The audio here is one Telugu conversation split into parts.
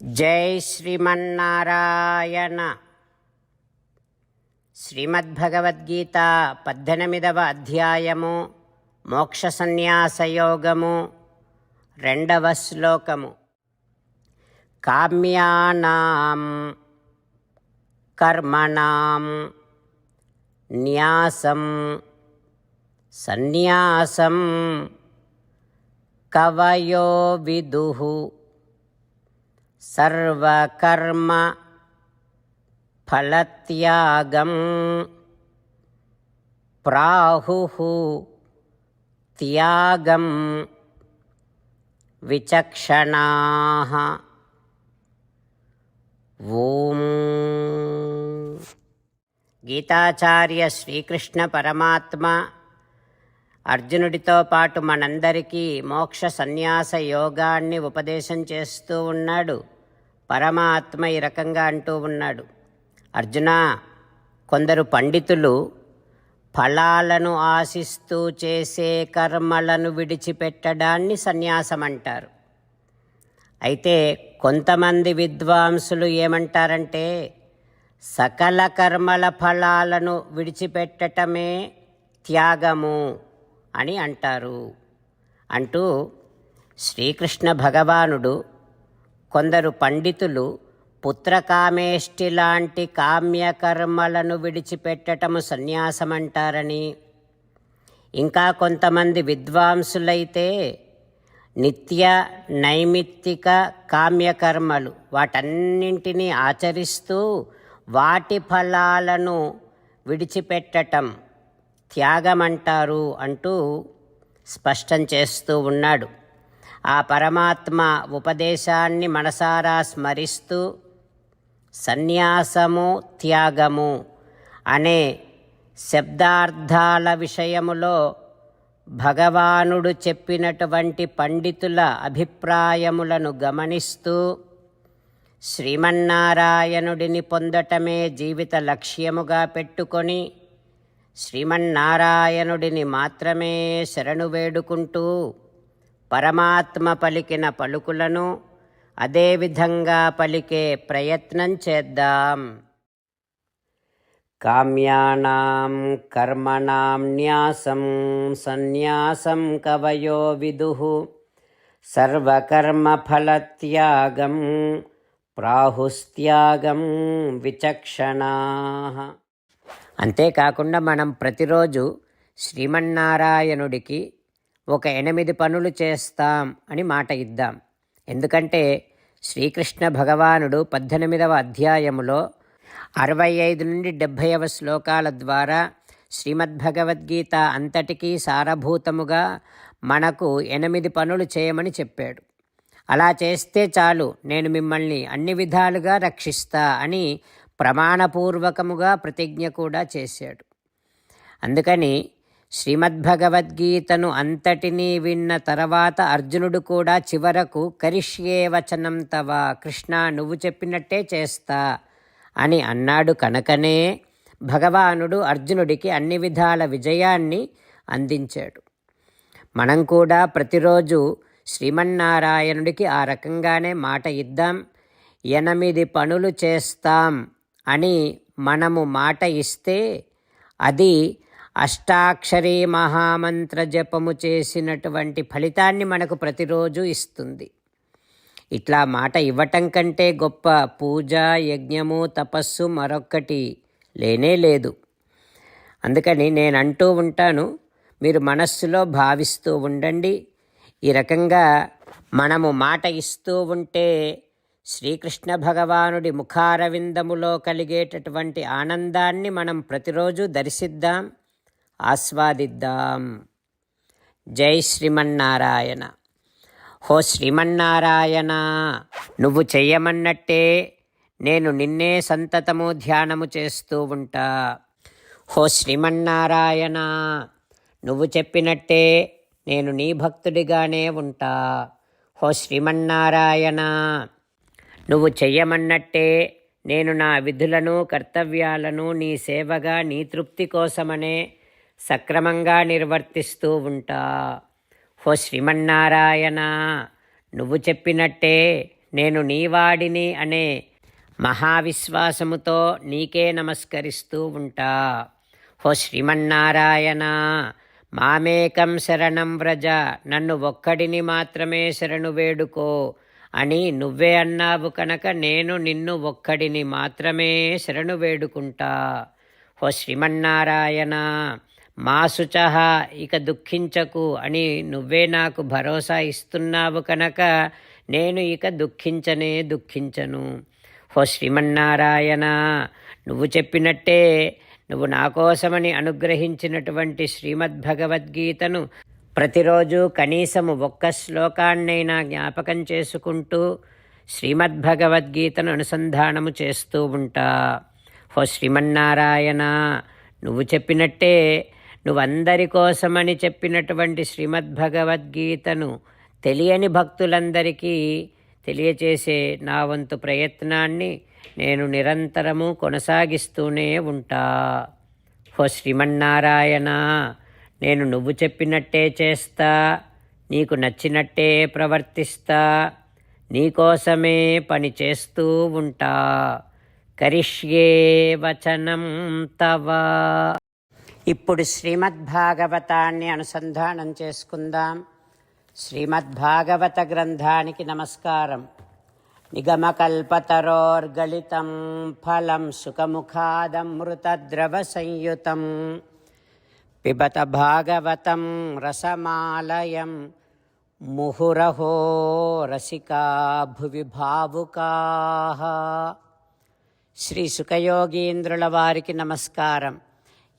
జై శ్రీమన్నారాయణ. శ్రీమద్భగవద్గీత 18వ అధ్యాయము మోక్ష సన్యాసయోగము 2వ శ్లోకము. కామ్యానాం కర్మణాం న్యాసం సన్యాసం కవయో విదుః సర్వకర్మ ఫలత్యాగం ప్రాహుః త్యాగం విచక్షణాః. ఓం. గీతాచార్య శ్రీకృష్ణ పరమాత్మ అర్జునుడితో పాటు మనందరికీ మోక్ష సన్యాస యోగాన్ని ఉపదేశం చేస్తూ ఉన్నాడు. పరమాత్మ ఈ రకంగా అంటూ ఉన్నాడు, అర్జున, కొందరు పండితులు ఫలాలను ఆశిస్తూ చేసే కర్మలను విడిచిపెట్టడాన్ని సన్యాసం అంటారు. అయితే కొంతమంది విద్వాంసులు ఏమంటారంటే సకల కర్మల ఫలాలను విడిచిపెట్టటమే త్యాగము అని అంటారు. అంటూ శ్రీకృష్ణ భగవానుడు కొందరు పండితులు పుత్రకామేష్టి లాంటి కామ్యకర్మలను విడిచిపెట్టటము సన్యాసమంటారని, ఇంకా కొంతమంది విద్వాంసులైతే నిత్య నైమిత్తిక కామ్యకర్మలు వాటన్నింటినీ ఆచరిస్తూ వాటి ఫలాలను విడిచిపెట్టటం త్యాగమంటారు అంటూ స్పష్టం చేస్తూ ఉన్నాడు. ఆ పరమాత్మ ఉపదేశాన్ని మనసారా స్మరిస్తూ సన్యాసము త్యాగము అనే శబ్దార్థాల విషయములో భగవానుడు చెప్పినటువంటి పండితుల అభిప్రాయములను గమనిస్తూ శ్రీమన్నారాయణుడిని పొందటమే జీవిత లక్ష్యముగా పెట్టుకొని శ్రీమన్నారాయణుడిని మాత్రమే శరణు వేడుకుంటూ పరమాత్మ పలికిన పలుకులను అదేవిధంగా పలికే ప్రయత్నం చేద్దాం. కామ్యానాం కర్మణాం న్యాసం సన్యాసం కవయో విదుః సర్వకర్మఫలత్యాగం ప్రాహుస్త్యాగం విచక్షణాః. అంతేకాకుండా మనం ప్రతిరోజు శ్రీమన్నారాయణుడికి ఒక 8 పనులు చేస్తాం అని మాట ఇద్దాం. ఎందుకంటే శ్రీకృష్ణ భగవానుడు 18వ అధ్యాయములో 65 నుండి 70వ శ్లోకాల ద్వారా శ్రీమద్భగవద్గీత అంతటికీ సారభూతముగా మనకు 8 పనులు చేయమని చెప్పాడు. అలా చేస్తే చాలు, నేను మిమ్మల్ని అన్ని విధాలుగా రక్షిస్తా అని ప్రమాణపూర్వకముగా ప్రతిజ్ఞ కూడా చేశాడు. అందుకని శ్రీమద్భగవద్గీతను అంతటినీ విన్న తర్వాత అర్జునుడు కూడా చివరకు కరిష్యే వచనం తవ, కృష్ణ నువ్వు చెప్పినట్టే చేస్తా అని అన్నాడు. కనుకనే భగవానుడు అర్జునుడికి అన్ని విధాల విజయాన్ని అందించాడు. మనం కూడా ప్రతిరోజు శ్రీమన్నారాయణుడికి ఆ రకంగానే మాట ఇద్దాం. 8 పనులు చేస్తాం అని మనము మాట ఇస్తే అది అష్టాక్షరీ మహామంత్ర జపము చేసినటువంటి ఫలితాన్ని మనకు ప్రతిరోజు ఇస్తుంది. ఇట్లా మాట ఇవ్వటం కంటే గొప్ప పూజ, యజ్ఞము, తపస్సు మరొక్కటి లేనే లేదు. అందుకని నేను అంటూ ఉంటాను, మీరు మనస్సులో భావిస్తూ ఉండండి. ఈ రకంగా మనము మాట ఇస్తూ ఉంటే శ్రీకృష్ణ భగవానుడి ముఖారవిందములో కలిగేటటువంటి ఆనందాన్ని మనం ప్రతిరోజు దర్శిద్దాం, ఆస్వాదిద్దాం. జై శ్రీమన్నారాయణ. హో శ్రీమన్నారాయణ, నువ్వు చెయ్యమన్నట్టే నేను నిన్నే సంతతము ధ్యానము చేస్తూ ఉంటా. హో శ్రీమన్నారాయణ, నువ్వు చెప్పినట్టే నేను నీ భక్తుడిగానే ఉంటా. హో శ్రీమన్నారాయణ, నువ్వు చెయ్యమన్నట్టే నేను నా విధులను కర్తవ్యాలను నీ సేవగా నీ తృప్తి కోసమనే సక్రమంగా నిర్వర్తిస్తూ ఉంటా. ఓ శ్రీమన్నారాయణ, నువ్వు చెప్పినట్టే నేను నీవాడిని అనే మహావిశ్వాసముతో నీకే నమస్కరిస్తూ ఉంటా. ఓ శ్రీమన్నారాయణ, మామేకం శరణం వ్రజ, నన్ను ఒక్కడిని మాత్రమే శరణు వేడుకో అని నువ్వే అన్నావు కనుక నేను నిన్ను ఒక్కడిని మాత్రమే శరణు వేడుకుంటా. ఓ శ్రీమన్నారాయణ, మా శుచః, ఇక దుఃఖించకు అని నువ్వే నాకు భరోసా ఇస్తున్నావు కనుక నేను ఇక దుఃఖించను. ఓ శ్రీమన్నారాయణ, నువ్వు చెప్పినట్టే నువ్వు నా కోసమని అనుగ్రహించినటువంటి శ్రీమద్భగవద్గీతను ప్రతిరోజు కనీసము ఒక్క శ్లోకాన్నైనా జ్ఞాపకం చేసుకుంటూ శ్రీమద్భగవద్గీతను అనుసంధానము చేస్తూ ఉంటా. ఓ శ్రీమన్నారాయణ, నువ్వు చెప్పినట్టే నువ్వందరి కోసమని చెప్పినటువంటి శ్రీమద్భగవద్గీతను తెలియని భక్తులందరికీ తెలియచేసే నా వంతు ప్రయత్నాన్ని నేను నిరంతరము కొనసాగిస్తూనే ఉంటా. ఓ శ్రీమన్నారాయణ, నేను నువ్వు చెప్పినట్టే చేస్తా, నీకు నచ్చినట్టే ప్రవర్తిస్తా, నీకోసమే పని చేస్తూ ఉంటా. కరిష్యే వచనం తవ. ఇప్పుడు శ్రీమద్భాగవతాన్ని అనుసంధానం చేసుకుందాం. శ్రీమద్భాగవత గ్రంథానికి నమస్కారం. నిగమకల్పతరోర్గళితం ఫలం సుఖముఖాదమృతద్రవ సంయుతం పిబత భాగవతం రసమాలయం ముహురహో రసికా భువి భావుకాః. శ్రీ సుఖయోగీంద్రుల వారికి నమస్కారం.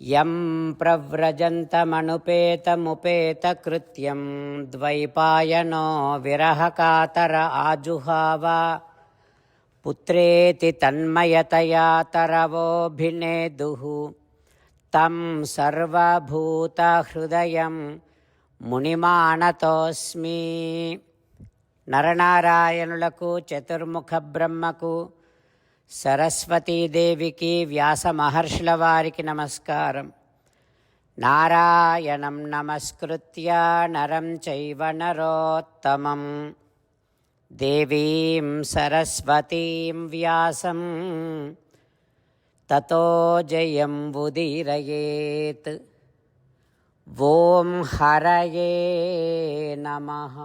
యం ప్రవ్రజంతమనుపేతముపేతకృత్యం ద్వైపాయనో విరహకాతర ఆజుహావ పుత్రేతి తన్మయతయా తరవోభినేదుః తం సర్వభూతహృదయం మునిమానతోస్మి. నరనారాయణులకు, చతుర్ముఖ బ్రహ్మకు, సరస్వతీదేవికి, వ్యాస మహర్షుల వారికి నమస్కారం. నారాయణం నమస్కృత్య నరం చైవ నరోత్తమం దేవీం సరస్వతీం వ్యాసం తతో జయం ఉదీరయేత్. ఓం హరయే నమః.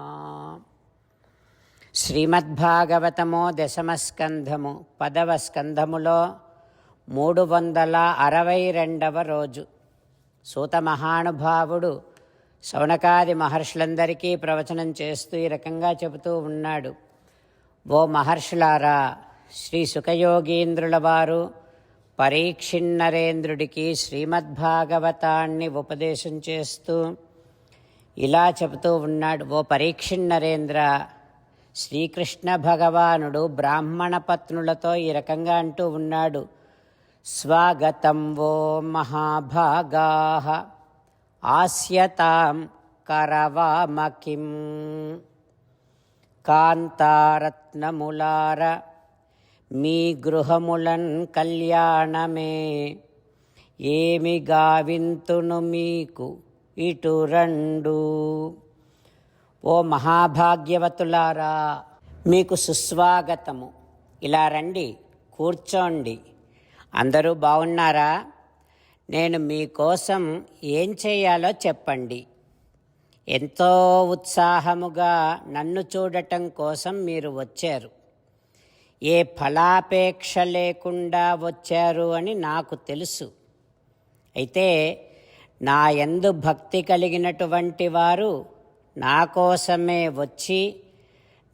శ్రీమద్భాగవతము దశమస్కంధము 10వ స్కంధములో 362వ రోజు. సూత మహానుభావుడు శౌనకాది మహర్షులందరికీ ప్రవచనం చేస్తూ ఈ రకంగా చెబుతూ ఉన్నాడు. ఓ మహర్షులారా, శ్రీ సుఖయోగీంద్రుల వారు పరీక్షిన్నరేంద్రుడికి శ్రీమద్భాగవతాన్ని ఉపదేశం చేస్తూ ఇలా చెబుతూ ఉన్నాడు. ఓ పరీక్షిన్నరేంద్ర, శ్రీకృష్ణ భగవానుడు బ్రాహ్మణ పత్నులతో ఈ రకంగా అంటూ ఉన్నాడు. స్వాగతం వో మహాభాగాః ఆస్యతాం కరవామకిం. కాంతారత్నములార మీ గృహములన్ కళ్యాణమే, ఏమి గావింతును మీకు ఇటు రండు. ఓ మహాభాగ్యవతులారా, మీకు సుస్వాగతము. ఇలా రండి, కూర్చోండి. అందరూ బాగున్నారా? నేను మీకోసం ఏం చేయాలో చెప్పండి. ఎంతో ఉత్సాహముగా నన్ను చూడటం కోసం మీరు వచ్చారు. ఏ ఫలాపేక్ష లేకుండా వచ్చారు అని నాకు తెలుసు. అయితే నా యందు భక్తి కలిగినటువంటి వారు నా కోసమే వచ్చి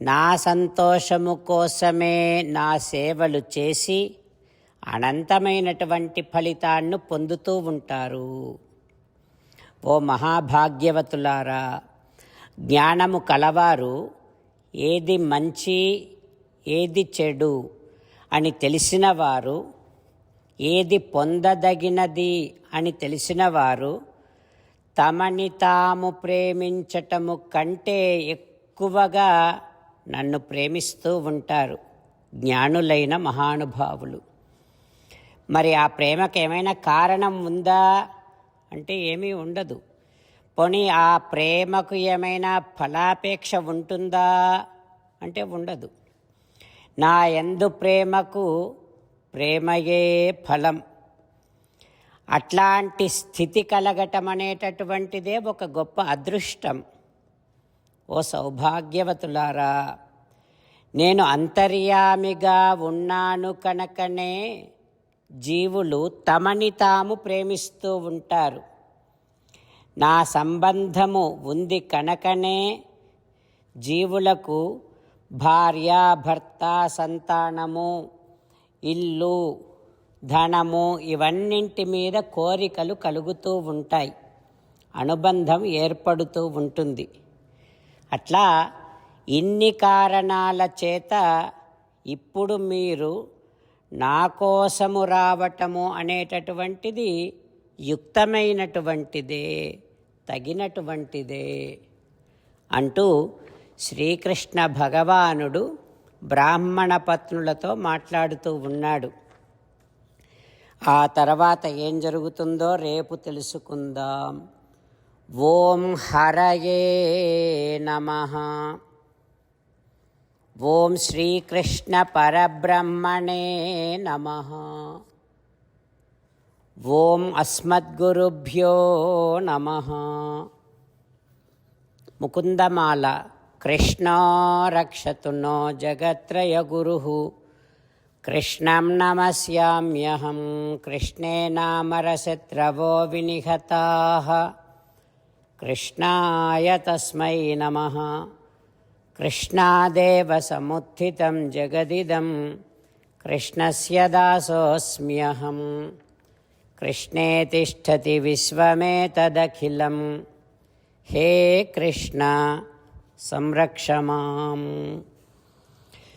నా సంతోషము కోసమే నా సేవలు చేసి అనంతమైనటువంటి ఫలితాన్ని పొందుతూ ఉంటారు. ఓ మహాభాగ్యవతులారా, జ్ఞానము కలవారు ఏది మంచి ఏది చెడు అని తెలిసినవారు, ఏది పొందదగినది అని తెలిసినవారు తమని తాము ప్రేమించటము కంటే ఎక్కువగా నన్ను ప్రేమిస్తూ ఉంటారు జ్ఞానులైన మహానుభావులు. మరి ఆ ప్రేమకు ఏమైనా కారణం ఉందా అంటే ఏమీ ఉండదు. పోనీ ఆ ప్రేమకు ఏమైనా ఫలాపేక్ష ఉంటుందా అంటే ఉండదు. నా యందు ప్రేమకు ప్రేమయే ఫలం. అట్లాంటి స్థితి కలగటం అనేటటువంటిదే ఒక గొప్ప అదృష్టం. ఓ సౌభాగ్యవతులారా, నేను అంతర్యామిగా ఉన్నాను కనుకనే జీవులు తమని తాము ప్రేమిస్తూ ఉంటారు. నా సంబంధము ఉంది కనుకనే జీవులకు భార్య, భర్త, సంతానము, ఇల్లు, ధనము ఇవన్నింటి మీద కోరికలు కలుగుతూ ఉంటాయి, అనుబంధం ఏర్పడుతూ ఉంటుంది. అట్లా ఇన్ని కారణాల చేత ఇప్పుడు మీరు నా కోసము రావటము అనేటటువంటిది యుక్తమైనటువంటిదే, తగినటువంటిదే అంటూ శ్రీకృష్ణ భగవానుడు బ్రాహ్మణ పత్నులతో మాట్లాడుతూ ఉన్నాడు. ఆ తర్వాత ఏం జరుగుతుందో రేపు తెలుసుకుందాం. ఓం హరయే నమః. ఓం శ్రీకృష్ణ పరబ్రహ్మణే నమః. ఓం అస్మద్గురుభ్యో నమః. ముకుందమాల. కృష్ణో రక్షతు నో జగత్రయగురుః. కృష్ణం నమస్యామ్యహం. కృష్ణే నామరశత్రవో వినిహతాః. కృష్ణాయ తస్మై నమః. కృష్ణాదేవ సముత్థితం జగదిదం. కృష్ణస్య దాసోऽస్మ్యహం. కృష్ణే తిష్టతి విశ్వమేతదఖిలం. హే కృష్ణ సంరక్ష మాం.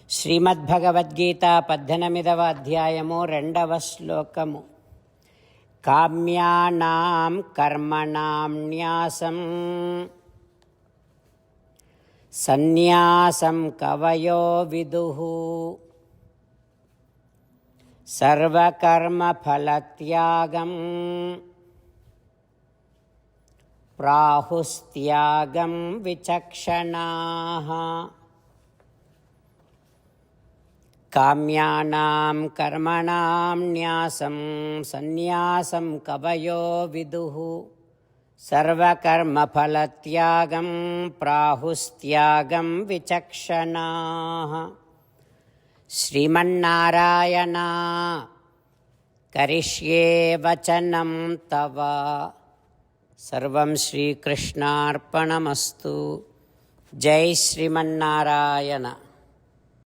శ్రీమద్భగవద్గీత 18వ అధ్యాయము 2వ శ్లోకము. కామ్యానాం కర్మణాం న్యాసం సన్యాసం కవయో విదుః. సర్వకర్మఫలత్యాగం ప్రాహుస్త్యాగం విచక్షణాః. కామ్యానాం కర్మణాం న్యాసం సన్యాసం కవయో విదుః. సర్వకర్మఫలత్యాగం ప్రాహుస్త్యాగం విచక్షణాః. శ్రీమన్నారాయణ కరిష్యే వచనం తవ. సర్వం శ్రీకృష్ణార్పణమస్తు. జై శ్రీమన్నారాయణ.